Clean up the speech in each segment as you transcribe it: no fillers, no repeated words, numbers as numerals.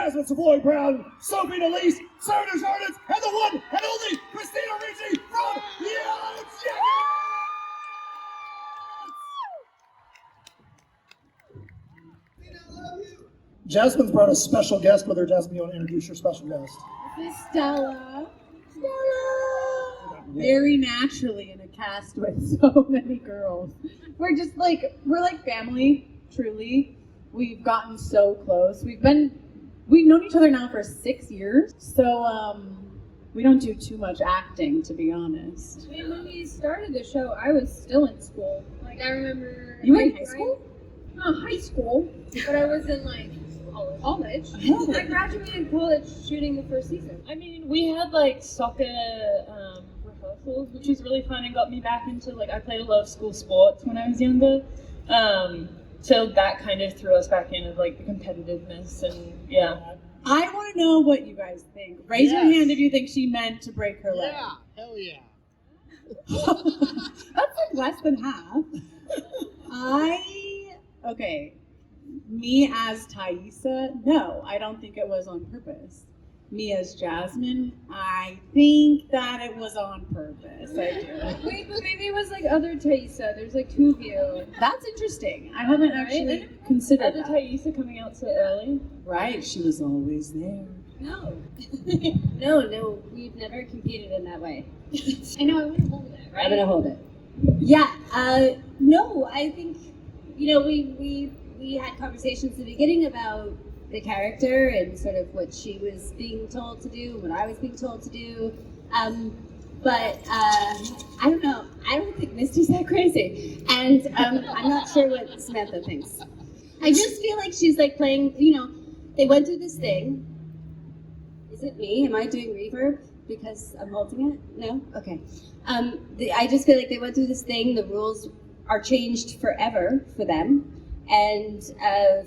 Jasmin, Savoy, Brown, Sophie, Nelisse, Sarah Desjardins, and the one and only Christina Ricci from Yellowjackets! Jasmin's brought a special guest with her. Jasmin, you want to introduce your special guest? This is Stella. Stella! Very naturally in a cast with so many girls. We're like family, truly. We've gotten so close. We've known each other now for 6 years, so we don't do too much acting, to be honest. I mean, when we started the show, I was still in school. Like, I remember... You were in high school? Not high school, but I was in, like, college. I graduated college shooting the first season. I mean, we had, like, soccer rehearsals, which was really fun and got me back into, like, I played a lot of school sports when I was younger. So that kind of threw us back into, like, the competitiveness and, yeah. I want to know what you guys think. Raise your hand if you think she meant to break her leg. Yeah, hell yeah. That's like less than half. Okay, me as Taissa, no, I don't think it was on purpose. Me as Jasmin, I think that it was on purpose. I do. Wait, but maybe it was like other Taissa. There's like two of you. That's interesting. I haven't actually considered Other that. Taissa coming out so early. Right, she was always there. No. No, we've never competed in that way. I know, I want to hold it, right? I'm going to hold it. Yeah, no, I think, we had conversations at the beginning about the character and sort of what she was being told to do, what I was being told to do. But I don't know. I don't think Misty's that crazy. And I'm not sure what Samantha thinks. I just feel like she's like playing, they went through this thing. Is it me? Am I doing reverb because I'm holding it? No? Okay. I just feel like they went through this thing. The rules are changed forever for them. And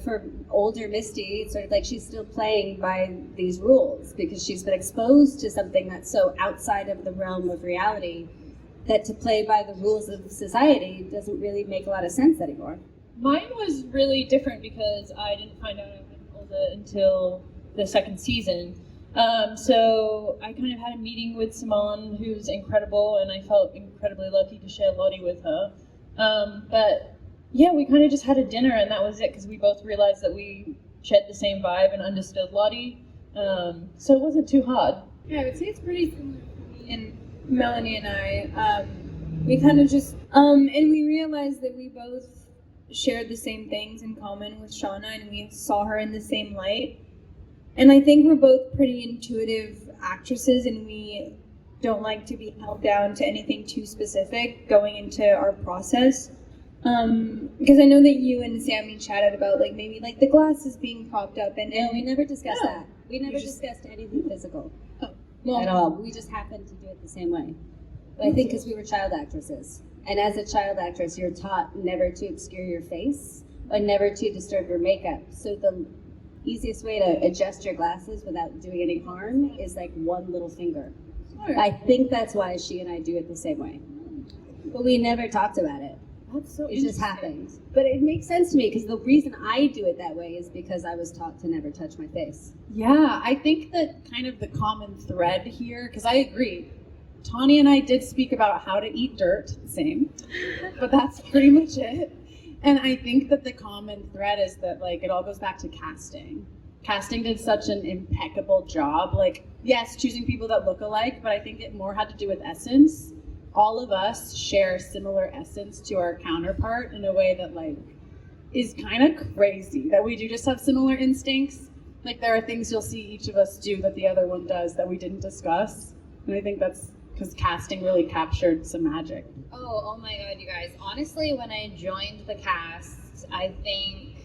for older Misty, it's sort of like she's still playing by these rules because she's been exposed to something that's so outside of the realm of reality that to play by the rules of society doesn't really make a lot of sense anymore. Mine was really different because I didn't find out I was older until the second season. So I kind of had a meeting with Simone, who's incredible, and I felt incredibly lucky to share Lottie with her. But yeah, we kind of just had a dinner and that was it because we both realized that we shared the same vibe and understood Lottie. So it wasn't too hard. Yeah, I would say it's pretty similar for me and Melanie and I. We kind of just, and we realized that we both shared the same things in common with Shauna and we saw her in the same light. And I think we're both pretty intuitive actresses and we don't like to be held down to anything too specific going into our process. Because I know that you and Sammy chatted about like maybe like the glasses being propped up and No, we never discussed that. We never discussed anything physical at all. We just happened to do it the same way. But I think because we were child actresses. And as a child actress, you're taught never to obscure your face or never to disturb your makeup. So the easiest way to adjust your glasses without doing any harm is like one little finger. I think that's why she and I do it the same way. But we never talked about it. That's so It just happened. But it makes sense to me because the reason I do it that way is because I was taught to never touch my face. Yeah, I think that kind of the common thread here, because I agree, Tawny and I did speak about how to eat dirt, same, but that's pretty much it. And I think that the common thread is that like it all goes back to casting. Casting did such an impeccable job. Like, yes, choosing people that look alike, but I think it more had to do with essence. All of us share similar essence to our counterpart in a way that like is kind of crazy, that we do just have similar instincts. Like there are things you'll see each of us do that the other one does that we didn't discuss. And I think that's because casting really captured some magic. Oh my God, you guys. Honestly, when I joined the cast, I think,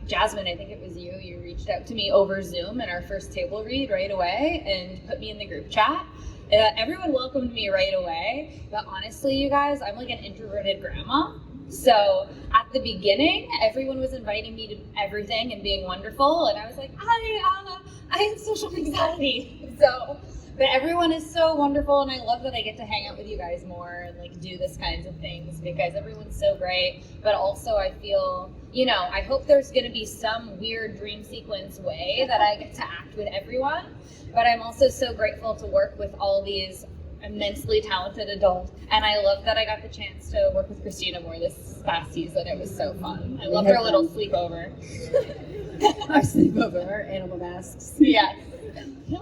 Jasmin, I think it was you reached out to me over Zoom in our first table read right away and put me in the group chat. Everyone welcomed me right away, but honestly, you guys, I'm like an introverted grandma. So at the beginning, everyone was inviting me to everything and being wonderful, and I was like, I have social anxiety. But everyone is so wonderful, and I love that I get to hang out with you guys more and like do this kinds of things because everyone's so great. But also, I feel I hope there's going to be some weird dream sequence way that I get to act with everyone. But I'm also so grateful to work with all these immensely talented adults. And I love that I got the chance to work with Christina more this past season. It was so fun. I loved our little sleepover. Our sleepover, our animal masks. Yeah.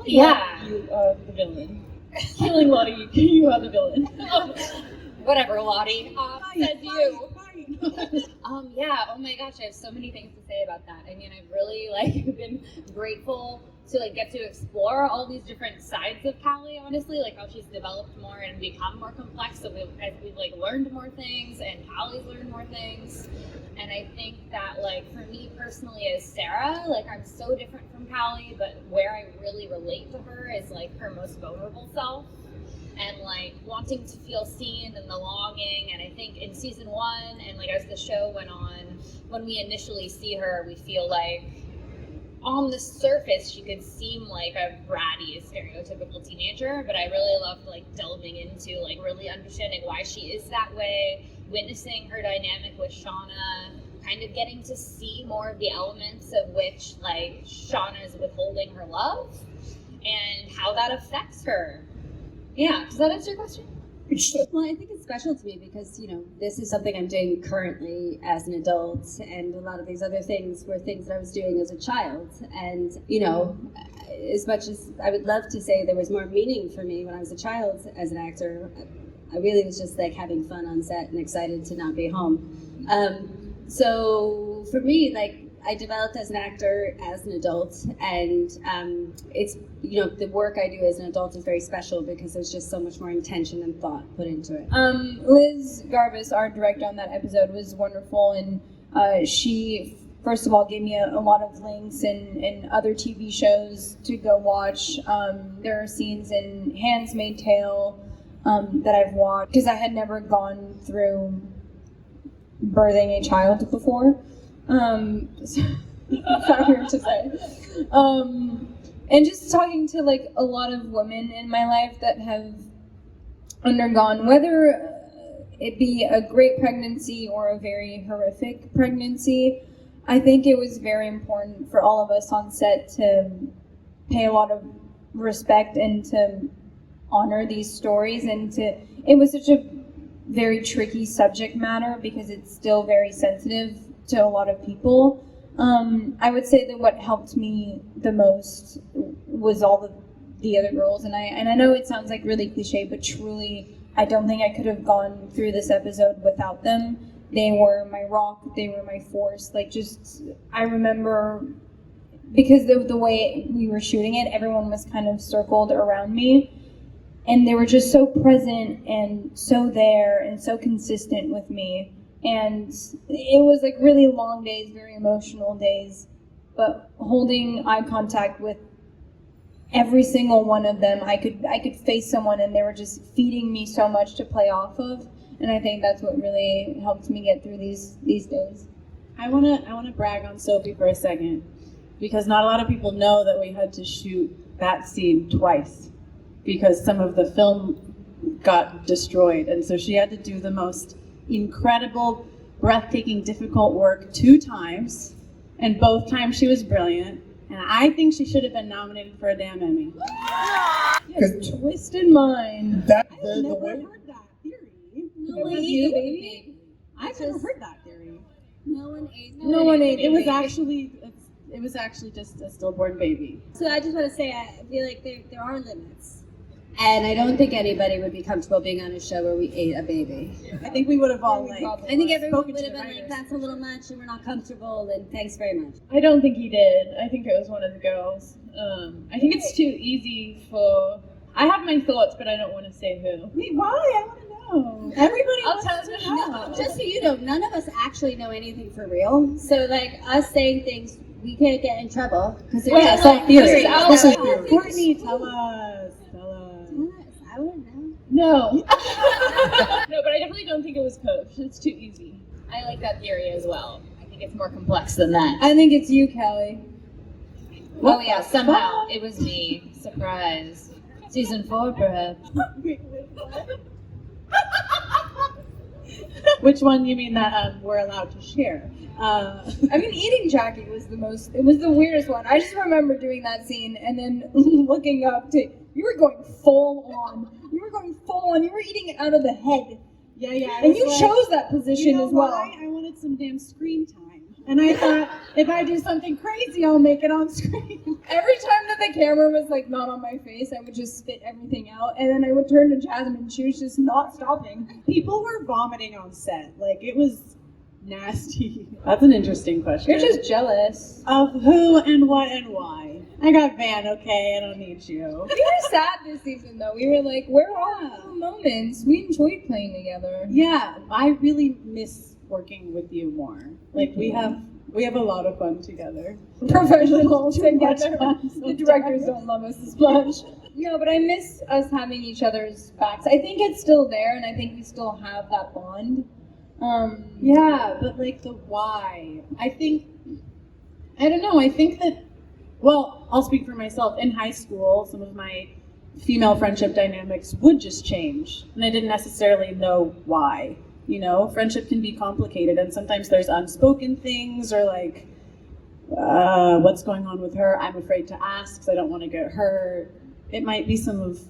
Yeah. You are the villain. Killing Lottie, you are the villain. Whatever, Lottie. Says you. Yeah, oh my gosh, I have so many things to say about that. I mean, I've really been grateful to get to explore all these different sides of Callie, honestly, how she's developed more and become more complex. So as we've learned more things and Callie's learned more things. And I think that for me personally as Sarah, I'm so different from Callie, but where I really relate to her is her most vulnerable self. And wanting to feel seen and the longing. And I think in season 1 and as the show went on, when we initially see her, we feel on the surface she could seem like a bratty, stereotypical teenager, but I really loved delving into really understanding why she is that way, witnessing her dynamic with Shauna, kind of getting to see more of the elements of which Shauna is withholding her love and how that affects her. Yeah, does that answer your question? Well, I think it's special to me because, this is something I'm doing currently as an adult, and a lot of these other things were things that I was doing as a child. And, as much as I would love to say there was more meaning for me when I was a child as an actor, I really was just having fun on set and excited to not be home. So for me, I developed as an actor as an adult, and it's, the work I do as an adult is very special because there's just so much more intention and thought put into it. Liz Garbus, our director on that episode, was wonderful, and she, first of all, gave me a lot of links and other TV shows to go watch. There are scenes in Handmaid's Tale that I've watched because I had never gone through birthing a child before. It's not weird to say. And just talking to a lot of women in my life that have undergone, whether it be a great pregnancy or a very horrific pregnancy, I think it was very important for all of us on set to pay a lot of respect and to honor these stories, and it was such a very tricky subject matter because it's still very sensitive to a lot of people. I would say that what helped me the most was all the other girls, and I know it sounds really cliche, but truly I don't think I could have gone through this episode without them. They were my rock, they were my force. I remember because the way we were shooting it, everyone was kind of circled around me, and they were just so present and so there and so consistent with me. And it was really long days, very emotional days, but holding eye contact with every single one of them, I could face someone and they were just feeding me so much to play off of, and I think that's what really helped me get through these days. I wanna brag on Sophie for a second, because not a lot of people know that we had to shoot that scene twice because some of the film got destroyed, and so she had to do the most incredible, breathtaking, difficult work 2 times, and both times she was brilliant, and I think she should have been nominated for a damn Emmy. Yes, twisted mind. That I've never way. heard that theory. No one ate the baby. I've never heard that theory. No one ate. No one ate. It was actually just a stillborn baby. So I just want to say, I feel like there are limits. And I don't think anybody would be comfortable being on a show where we ate a baby. I think we would have all I think everyone spoken would to have the been writers. that's a little much and we're not comfortable and thanks very much. I don't think he did. I think it was one of the girls. I think it's too easy for... I have my thoughts, but I don't want to say who. Wait, why? I want to know. Everybody I'll wants tell to you. know. Just so you know, none of us actually know anything for real. So us saying things, we can't get in trouble because they're Yeah, just it's like theories. This is theory. Courtney, tell us. I wouldn't know. No. No, but I definitely don't think it was Coach. It's too easy. I like that theory as well. I think it's more complex than that. I think it's you, Callie. Oh yeah, somehow it was me. Surprise. Season 4, perhaps. Which one you mean that we're allowed to share? I mean, eating Jackie was it was the weirdest one. I just remember doing that scene and then looking up to, you were going full on. You were eating it out of the head. Yeah. And you chose that position as well. Why? I wanted some damn screen time. And I thought, if I do something crazy, I'll make it on screen. Every time that the camera was like not on my face, I would just spit everything out. And then I would turn to Jasmin and she was just not stopping. People were vomiting on set. Like, it was nasty. That's an interesting question. You're just jealous. Of who and what and why. I got Van, okay? I don't need you. We were sad this season, though. We were like, where are all the moments? We enjoyed playing together. Yeah, I really miss working with you more. Like, we have a lot of fun together. Professionals together. Fun, The directors don't love us as much. No, but I miss us having each other's backs. I think it's still there, and I think we still have that bond. Yeah, but like the why. I don't know, I think that, well, I'll speak for myself. In high school, some of my female friendship dynamics would just change, and I didn't necessarily know why. You know, friendship can be complicated, and sometimes there's unspoken things, or like, what's going on with her? I'm afraid to ask because I don't want to get hurt. It might be some of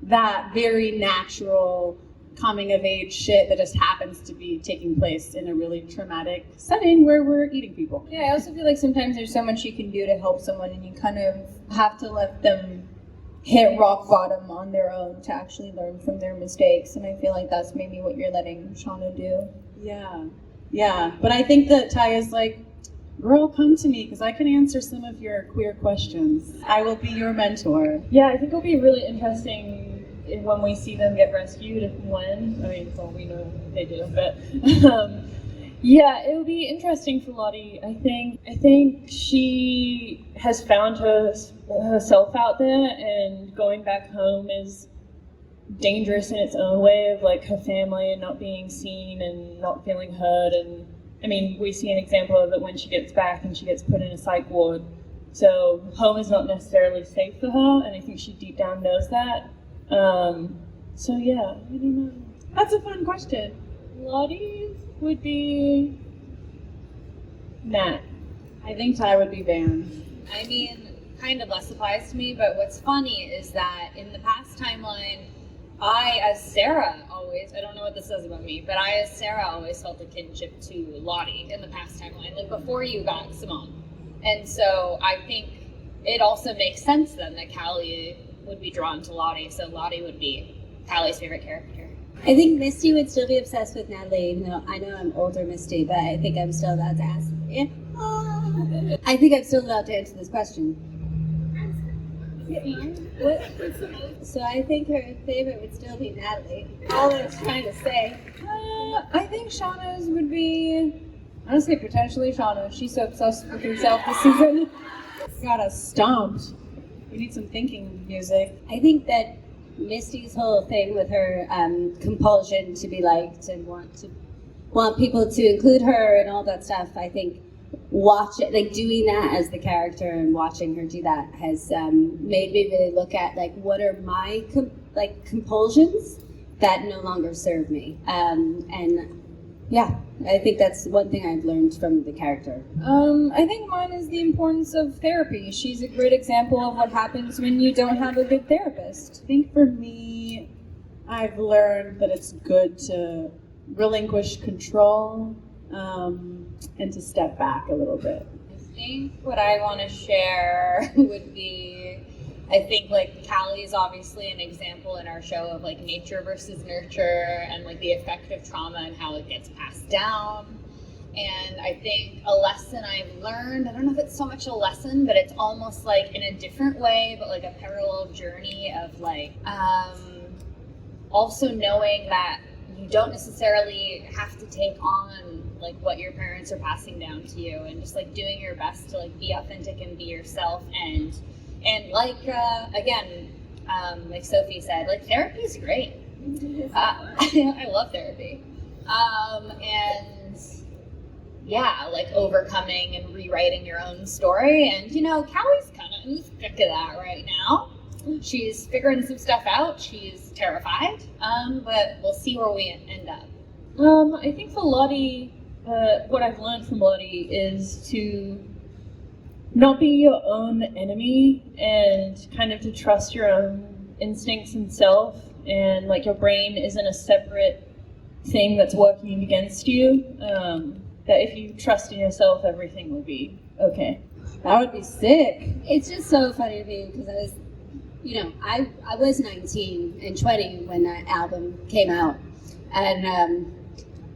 that very natural coming of age shit that just happens to be taking place in a really traumatic setting where we're eating people. Yeah, I also feel like sometimes there's so much you can do to help someone, and you kind of have to let them hit rock bottom on their own to actually learn from their mistakes. And I feel like that's maybe what you're letting Shauna do. Yeah. But I think that Taia's like, girl, come to me because I can answer some of your queer questions. I will be your mentor. Yeah, I think it'll be really interesting when we see them get rescued, if when. I mean, well, we know they do, but yeah, it'll be interesting for Lottie. I think she has found herself out there, and going back home is dangerous in its own way, of like her family and not being seen and not feeling heard. And I mean, we see an example of it when she gets back and she gets put in a psych ward. So home is not necessarily safe for her, and I think she deep down knows that. So yeah, I don't know. That's a fun question. Lottie would be Nat. I think Ty would be Van. I mean, kind of less applies to me, but what's funny is that in the past timeline, I, as Sarah, always, I don't know what this says about me, but I, as Sarah, always felt a kinship to Lottie in the past timeline, like before you got Simone. And so I think it also makes sense then that Callie would be drawn to Lottie, so Lottie would be Callie's favorite character. I think Misty would still be obsessed with Natalie, even though I know I'm older Misty, but I think I'm still allowed to ask. I think I'm still allowed to answer this question. What? So I think her favorite would still be Natalie. All I was trying to say. I think Shauna's would be, honestly, potentially Shauna. She's so obsessed with herself this season. Got us stumped. We need some thinking music. I think that Misty's whole thing with her compulsion to be liked and want people to include her and all that stuff, I think doing that as the character and watching her do that has made me really look at like what are my compulsions that no longer serve me, and yeah, I think that's one thing I've learned from the character. I think mine is the importance of therapy. She's a great example of what happens when you don't have a good therapist. I think for me, I've learned that it's good to relinquish control and to step back a little bit. I think what I want to share would be, I think like Callie is obviously an example in our show of like nature versus nurture and like the effect of trauma and how it gets passed down. And I think a lesson I've learned, I don't know if it's so much a lesson, but it's almost like in a different way, but like a parallel journey of like also knowing that you don't necessarily have to take on like what your parents are passing down to you, and just like doing your best to like be authentic and be yourself. And like again, like Sophie said, like therapy is great. I love therapy. And yeah, like overcoming and rewriting your own story. And you know, Callie's kind of in the thick of that right now. She's figuring some stuff out. She's terrified, but we'll see where we end up. I think for Lottie, what I've learned from Lottie is to not be your own enemy and kind of to trust your own instincts and self, and like your brain isn't a separate thing that's working against you. That if you trust in yourself, everything will be okay. That would be sick. It's just so funny to me because I was, I was 19 and 20 when that album came out, and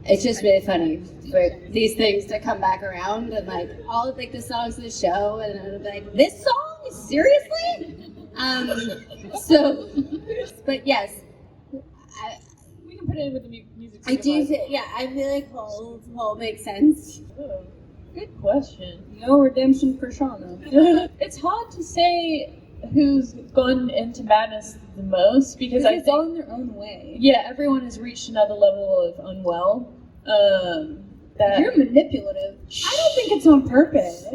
it's just really funny for these things to come back around and like all of like the songs of the show, and I'm like, this song? Seriously? But yes, We can put it in with the music. I do. I feel like whole makes sense. Oh, good question. No redemption for Shauna. It's hard to say who's gone into madness the most because I It's think, all in their own way. yeah, everyone has reached another level of unwell. That You're manipulative. I don't think it's on purpose.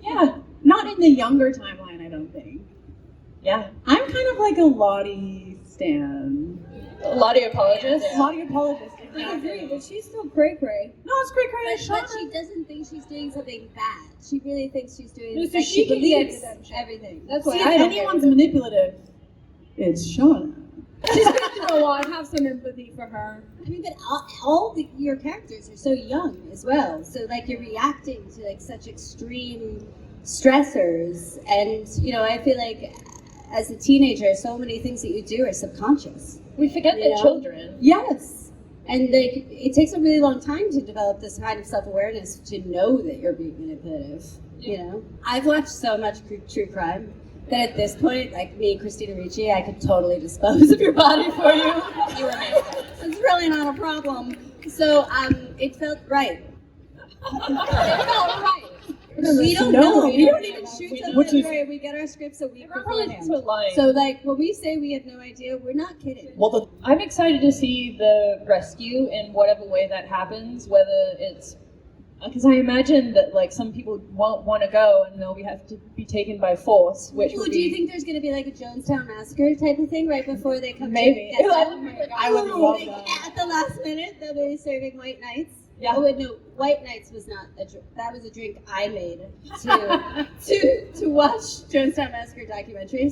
yeah, Not in the younger timeline, I don't think. yeah. I'm kind of like a Lottie stan. Lottie apologist. Lottie apologist. I agree, but she's still cray-cray. No, it's great, great. But she doesn't think she's doing something bad. She really thinks she's doing. No, so like, she can believes get redemption. everything. That's why See, if I don't anyone's get it. manipulative, it's Shauna. She's been through a lot. Have some empathy for her. I mean, but all your characters are so young as well. So like you're reacting to like such extreme stressors, and I feel like as a teenager, so many things that you do are subconscious. We forget they're children. Yes. And like it takes a really long time to develop this kind of self-awareness to know that you're being manipulative. I've watched so much true crime that at this point, like me, Christina Ricci, I could totally dispose of your body for you. You were amazing. It's really not a problem. So it felt right. It felt right. We don't know. We don't even shoot till February. We get our scripts a week beforehand. So like when we say we have no idea, we're not kidding. Well, I'm excited to see the rescue in whatever way that happens, whether it's because I imagine that like some people won't want to go and they'll have to be taken by force. Which would Do you think there's going to be like a Jonestown Massacre type of thing right before they come? Maybe. To get them? Oh my God. I would love that. At the last minute, they'll be serving white nights. Yeah. Oh wait, no, White Nights was not a drink. That was a drink I made to watch Jonestown Massacre documentaries.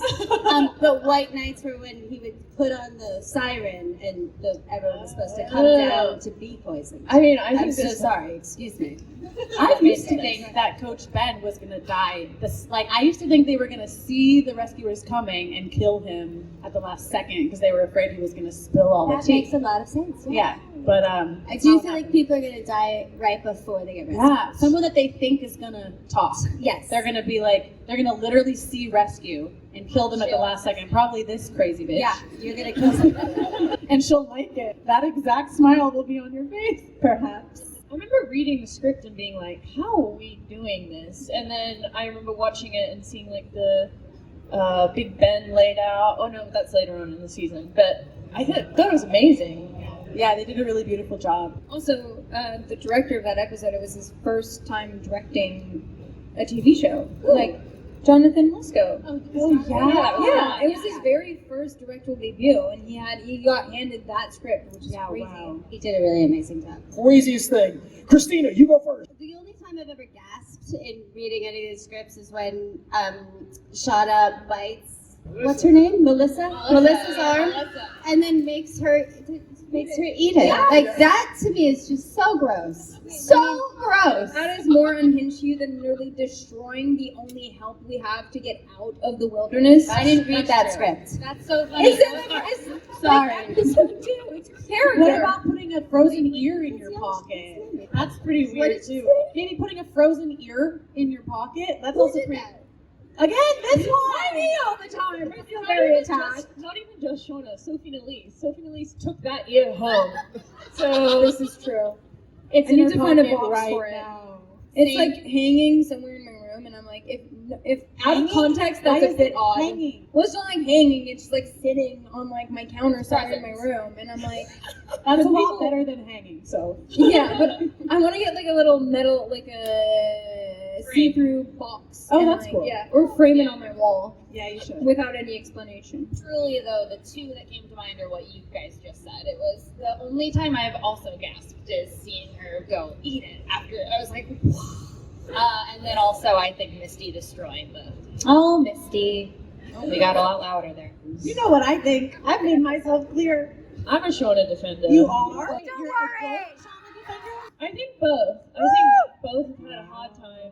But White Nights were when he would put on the siren and everyone was supposed to come down to be poisoned. I mean, I'm so sorry. Excuse me. I used to think that Coach Ben was gonna die. I used to think they were gonna see the rescuers coming and kill him at the last second because they were afraid he was gonna spill all That the tea. makes a lot of sense. Yeah, but I do feel like people are going to die right before they get rescued. yeah, someone that they think is gonna talk. Yes. They're gonna be like, they're gonna literally see rescue and kill them at the last second. Probably this crazy bitch. Yeah, you're going to kill someone. And she'll like it. That exact smile will be on your face. Perhaps. I remember reading the script and being like, how are we doing this? And then I remember watching it and seeing like the Big Ben laid out. Oh no, that's later on in the season. But I thought it was amazing. Yeah, they did a really beautiful job. Also, the director of that episode, it was his first time directing a TV show. Ooh. Like Jonathan Lisco. yeah. It was his very first directorial debut, and he got handed that script, which is crazy. Wow. He did a really amazing job. craziest thing. Christina, you go first. The only time I've ever gasped in reading any of these scripts is when Shauna bites, what's her name? Melissa's arm, and then makes her eat it. Yeah. Like that to me is just so gross. So gross. That is more unhinged to you than literally destroying the only help we have to get out of the wilderness. I didn't read that true. script. That's so funny. Sorry. It's character. What about putting a frozen ear in your pocket? That's pretty What weird did you too. Maybe putting a frozen ear in your pocket. That's also did pretty. that? Again, this one. all the time? I feel very attacked. Not even just Shauna, Sophie Nelisse. Sophie Nelisse took that ear home. So This is true. I in need her to find a pocket box right for it. now. It's like hanging somewhere in my room, and I'm like, if out of context, Why that's a is bit it odd. hanging? Well, it's not like hanging; it's just like sitting on like my counter somewhere in my room, and I'm like, That's a But lot people- better than hanging. So yeah, but I want to get like a little metal, like a see-through box. Oh, and, that's like, cool. Yeah, or frame it on my wall yeah, you should. without any explanation. Truly, though, the two that came to mind are what you guys just said. It was the only time I've also gasped is seeing her go eat it after. I was like, and then also I think Misty destroying the. Oh, Misty. We got a lot louder there. You know what I think. I've made myself clear. I'm a Shauna defender. You are? Don't worry. I think both. I think both have had a hard time.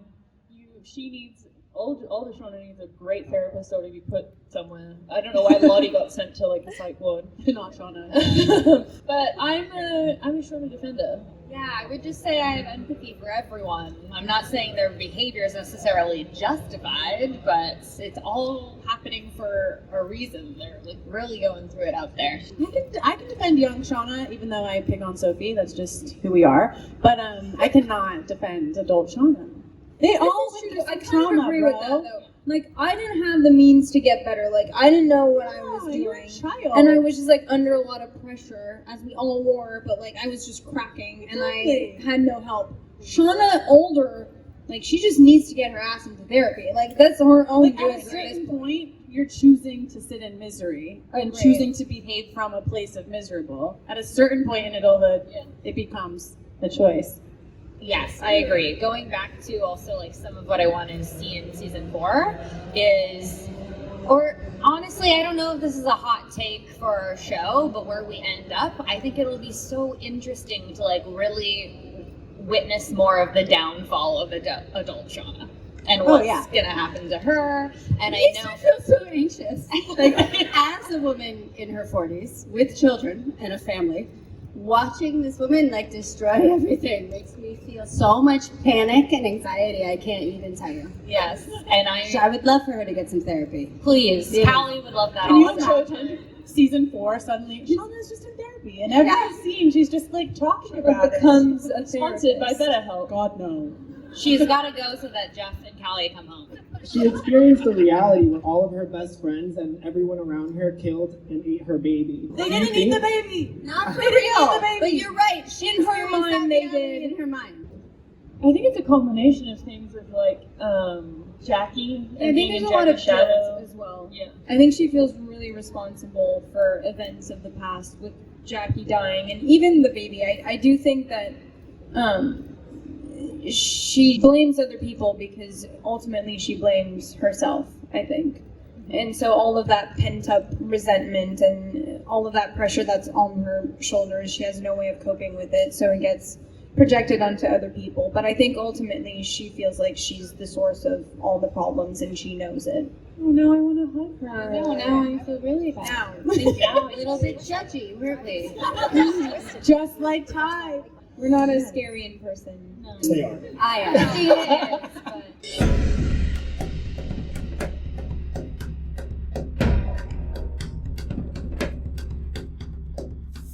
She needs older Shauna needs a great therapist though to be put somewhere. I don't know why Lottie got sent to like the psych ward. Not Shauna. But I'm a Shauna defender. Yeah, I would just say I have empathy for everyone. I'm not saying their behavior is necessarily justified, but it's all happening for a reason. They're like really going through it out there. I can defend young Shauna, even though I pick on Sophie. That's just who we are. But I cannot defend adult Shauna. They all went through I kind trauma, of agree bro. with that though. Like, I didn't have the means to get better. Like, I didn't know what I was You're a doing. child. And I was just, like, under a lot of pressure, as we all were, but, like, I was just cracking, and I had no help. Shauna, older, like, she just needs to get her ass into therapy. Like, that's her own Like, doing at a at this certain point. point, you're choosing to sit in misery and Right. choosing to behave from a place of miserable. At a certain point in adulthood, it becomes a choice. Yes, I agree. Going back to also like some of what I wanted to see in season 4 is, or honestly, I don't know if this is a hot take for our show, but where we end up, I think it'll be so interesting to like really witness more of the downfall of adult Shauna and what's gonna happen to her. And I know. I feel so anxious. Like, as a woman in her 40s with children and a family, watching this woman like destroy everything makes me feel so much panic and anxiety. I can't even tell you. Yes, and I would love for her to get some therapy. please, Yeah. Callie would love that Can you also. imagine season 4 suddenly Shauna's just in therapy and every scene she's just like talking about it. Becomes a Sponsored by therapist. BetterHelp. God no. She's got to go so that Jeff and Callie come home. She experienced a reality where all of her best friends and everyone around her killed and ate her baby. They didn't eat the baby. Not for They didn't eat the real. baby. But you're right. She In her experienced that mind, they reality did. In her mind. I think it's a combination of things of like Jackie I and think being there's in a lot of Jackie's shadow. guilt as well. Yeah. I think she feels really responsible for events of the past with Jackie dying and even the baby. I do think that she blames other people because ultimately she blames herself, I think. And so all of that pent up resentment and all of that pressure that's on her shoulders, she has no way of coping with it, so it gets projected onto other people. But I think ultimately she feels like she's the source of all the problems and she knows it. Oh no, I want to hug her. No, now I feel really bad. Now, Now a little bit judgy, weren't we? Just like Ty. we're not as scary in person. They are. I am. She is.